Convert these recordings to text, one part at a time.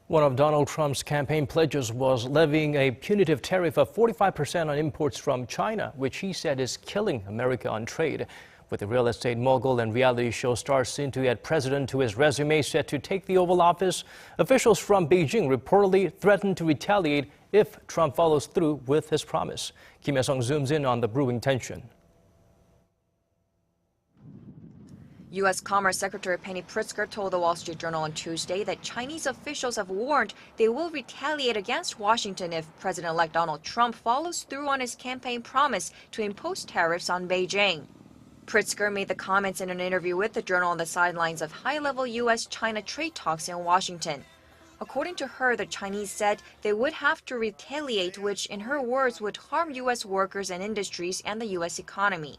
One of Donald Trump's campaign pledges was levying a punitive tariff of 45% on imports from China, which he said is killing America on trade. With the real estate mogul and reality show star soon to add president to his resume set to take the Oval Office, officials from Beijing reportedly threatened to retaliate if Trump follows through with his promise. Kim Hyesung zooms in on the brewing tension. U.S. Commerce Secretary Penny Pritzker told the Wall Street Journal on Tuesday that Chinese officials have warned they will retaliate against Washington if President-elect Donald Trump follows through on his campaign promise to impose tariffs on Beijing. Pritzker made the comments in an interview with the Journal on the sidelines of high-level U.S. China trade talks in Washington. According to her, the Chinese said they would have to retaliate, which in her words would harm U.S. workers and industries and the U.S. economy.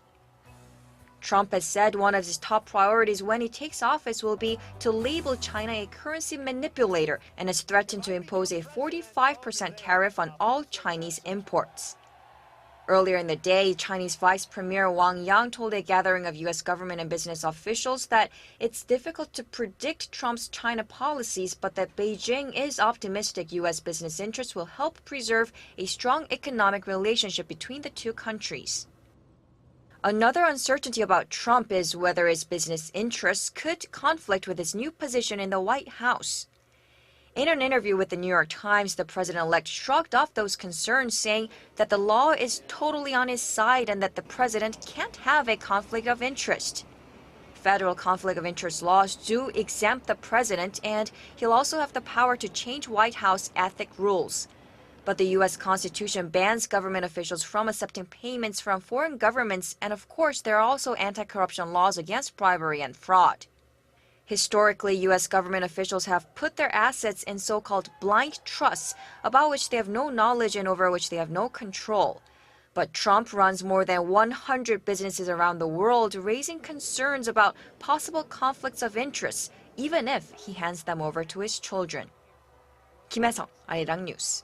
Trump has said one of his top priorities when he takes office will be to label China a currency manipulator and has threatened to impose a 45% tariff on all Chinese imports. Earlier in the day, Chinese Vice Premier Wang Yang told a gathering of U.S. government and business officials that it's difficult to predict Trump's China policies, but that Beijing is optimistic U.S. business interests will help preserve a strong economic relationship between the two countries. Another uncertainty about Trump is whether his business interests could conflict with his new position in the White House. In an interview with the New York Times, the president-elect shrugged off those concerns, saying that the law is totally on his side and that the president can't have a conflict of interest. Federal conflict of interest laws do exempt the president, and he'll also have the power to change White House ethic rules. But the U.S. Constitution bans government officials from accepting payments from foreign governments, and of course, there are also anti-corruption laws against bribery and fraud. Historically, U.S. government officials have put their assets in so-called blind trusts, about which they have no knowledge and over which they have no control. But Trump runs more than 100 businesses around the world, raising concerns about possible conflicts of interest, even if he hands them over to his children. Kim Hyesung, Arirang News.